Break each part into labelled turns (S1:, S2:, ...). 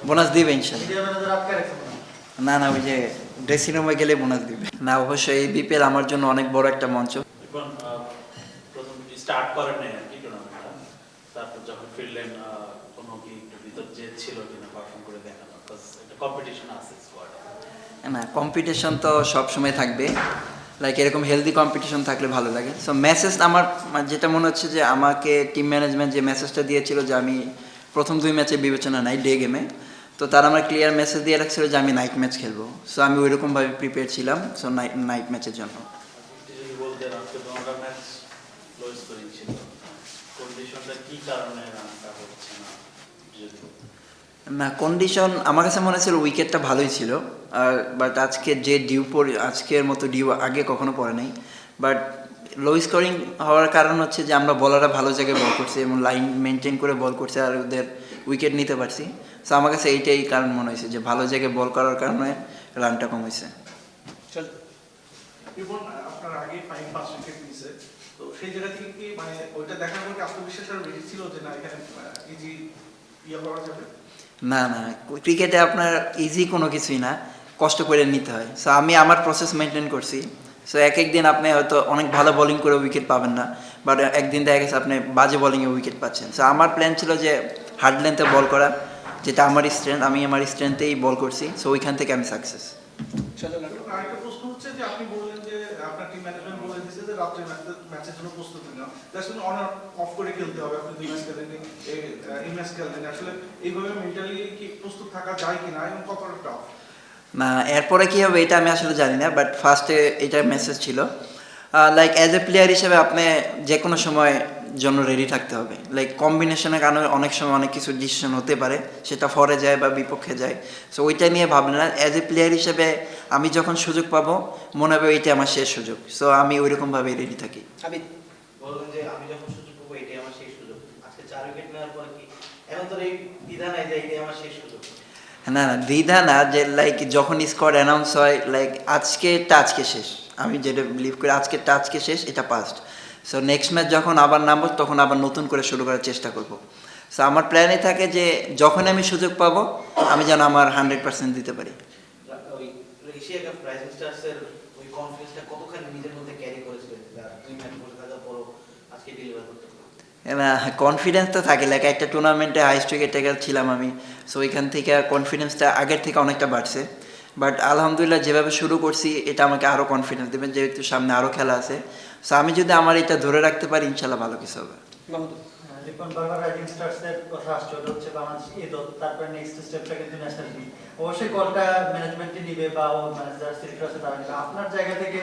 S1: Bonus দিবে ইনশাল্লাহ। না না, ওই যে ড্রেসিং রুমে গেলে বোনাস দিবে না। অবশ্যই এই বিপিএল আমার জন্য অনেক বড় একটা মঞ্চ।
S2: এখন প্রথম স্টার্ট করেন নাই আর কি টুর্নামেন্টটা, তারপর যখন ফিরলেন কোনো কি একটু ভিতর জেদ ছিল কিনা পারফর্ম করে দেখানো, বিকজ একটা কম্পিটিশন আছে স্কোয়াডে?
S1: না, কম্পিটিশন তো সবসময় থাকবে, লাইক এরকম হেলদি কম্পিটিশন থাকলে ভালো লাগে। সো মেসেজ আমার যেটা মনে হচ্ছে যে আমাকে টিম ম্যানেজমেন্ট যে মেসেজটা দিয়েছিল যে আমি প্রথম 2 ম্যাচে বিবেচনা নাই ডে গেমে, তো তারা আমার ক্লিয়ার মেসেজ দিয়ে রাখছিল যে আমি নাইট ম্যাচ খেলবো। সো আমি ওইরকমভাবে প্রিপেয়ার ছিলাম সো নাইট ম্যাচের জন্য।
S2: যদি বলতেন আজকে তোমার ম্যাচ লো স্কোরিং ছিল, কন্ডিশনটা কি কারণে রানটা হচ্ছে না যদি?
S1: না, কন্ডিশন আমার কাছে মনে হচ্ছিল উইকেটটা ভালোই ছিল, আর বাট আজকে যে আজকের মতো ডিউ আগে কখনো পড়ে নাই। বাট লো স্কোরিং হওয়ার কারণ হচ্ছে যে আমরা বলাররা ভালো জায়গায় বল করছি এবং লাইন মেনটেন করে বল করছে আর ওদের উইকেট নিতে পারছি। সো আমার কাছে এইটাই কারণ মনে হয়েছে যে ভালো জায়গায় বল করার কারণে রানটা কম হয়েছে।
S3: আপনার আগে 5 উইকেট নিছে, তো সেই জায়গা থেকে কি মানে ওইটা দেখার পর কি আত্মবিশ্বাস আর বেশি ছিল যে না এখানে ইজি করা যাবে?
S1: না না, ক্রিকেটে আপনার ইজি কোনো কিছুই না, কষ্ট করে নিতে হয়। সো আমি আমার প্রসেস মেনটেন করছি। সো এক দিন আপনি হয়তো অনেক ভালো বোলিং করে উইকেট পাবেন না, বাট একদিন দেখা গেছে আপনি বাজে বোলিংয়ে উইকেট পাচ্ছেন। সো আমার প্ল্যান ছিল যে হার্ড লেন্থে বল করা, যেটা আমার স্ট্রেংথ, আমি আমার স্ট্রেংথেই বল করছি। সো ওইখান থেকে আমি সাকসেস।
S3: আরেকটা প্রশ্ন হচ্ছে যে আপনি বললেন যে আপনার টিম ম্যানেজমেন্ট বলে দিয়েছে যে রাত্রে ম্যাচের জন্য প্রস্তুতি নাও, জাস্ট অন অফ করে খেলতে হবে, আপনি 2 ম্যাচ খেলেন, এই ম্যাচ খেলেন, আসলে এইভাবে মেন্টালি কি প্রস্তুত থাকা যায় কিনা এবং কতটা টাফ?
S1: না, এরপরে কী হবে এটা আমি আসলে জানি না, বাট ফার্স্টে এটার মেসেজ ছিল লাইক অ্যাজ এ প্লেয়ার হিসেবে আপনি যে কোনো সময় জন্য রেডি থাকতে হবে। লাইক কম্বিনেশনের কারণে অনেক সময় অনেক কিছু ডিসিশন হতে পারে, সেটা ফরে যায় বা বিপক্ষে যায়। সো ওইটা নিয়ে ভাবলে না, অ্যাজ এ প্লেয়ার হিসেবে আমি যখন সুযোগ পাবো মনে হবে এইটা আমার শেষ সুযোগ। সো আমি ওইরকমভাবেই রেডি থাকি।
S4: আমি বললেন যে আমি যখন সুযোগ পাবো এটাই আমার শেষ সুযোগ, আজকে 4 উইকেট নেওয়ার পরে কি এখন তো এই দ্বিধা নাই যে এটাই আমার শেষ সুযোগ?
S1: না না, দ্বিধা না, যে লাইক যখন স্কোর অ্যানাউন্স হয় লাইক আজকেরটা আজকে শেষ, আমি যেটা বিলিভ করি আজকেরটা আজকে শেষ, এটা পাস্ট। সো নেক্সট ম্যাচ যখন আবার নামবো তখন আবার নতুন করে শুরু করার চেষ্টা করব। সো আমার প্ল্যানে থাকে যে যখন আমি সুযোগ পাবো আমি যেন আমার 100% দিতে পারি।
S4: ওই এশিয়া কাপ রাইজিং স্টারসের ওই কনফিডেন্সটা কতখানি নিজের মধ্যে ক্যারি করেছিলেন 2 ম্যাচ বসে থাকার পরও আজকে ডেলিভার করতে পারলেন?
S1: না, কনফিডেন্স তো থাকে, লাইক একটা টুর্নামেন্টে হাইস্ট উইকেট টেকার ছিলাম আমি। সো ওইখান থেকে কনফিডেন্সটা আগের থেকে অনেকটা বাড়ছে। বাট আলহামদুলিল্লাহ যেভাবে শুরু করছি এটা আমাকে আরও কনফিডেন্স দেবেন, যেহেতু সামনে আরও খেলা আছে। সো আমি যদি আমার এটা ধরে রাখতে পারি ইনশাল্লাহ ভালো কিছু হবে।
S5: দেখুন বারবার রাইজিং স্টারসের কথা আসছে, ওটা হচ্ছে বাংলাদেশ এদল, তারপরে নেক্সট স্টেপটা কিন্তু ন্যাশনাল টিম। অবশ্যই কলটা ম্যানেজমেন্টে নিবে বা ও ম্যানেজার সিলেক্টর আছে তারা নিবে। আপনার জায়গা থেকে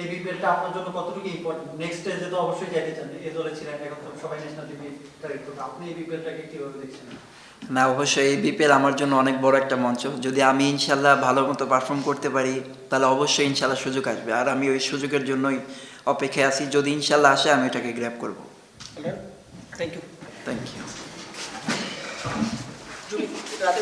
S5: এই বিপিএলটা আপনার জন্য কতটুকু ইম্পর্টেন্ট? নেক্সট স্টেজে তো অবশ্যই যাইতে চান, এদলে ছিলেন, এখন তো সবাই ন্যাশনাল টিমে টার্গেট করবে। আপনি এই বিপিএলটাকে কিভাবে দেখছেন?
S1: না, অবশ্যই এই বিপিএল আমার জন্য অনেক বড় একটা মঞ্চ। যদি আমি ইনশাল্লাহ ভালো মতো পারফর্ম করতে পারি তাহলে অবশ্যই ইনশাল্লাহ সুযোগ আসবে, আর আমি ওই সুযোগের জন্যই অপেক্ষায় আছি। যদি ইনশাল্লাহ আসে আমি এটাকে গ্র্যাব করব।
S4: Thank you.
S1: Thank you.
S4: রাতে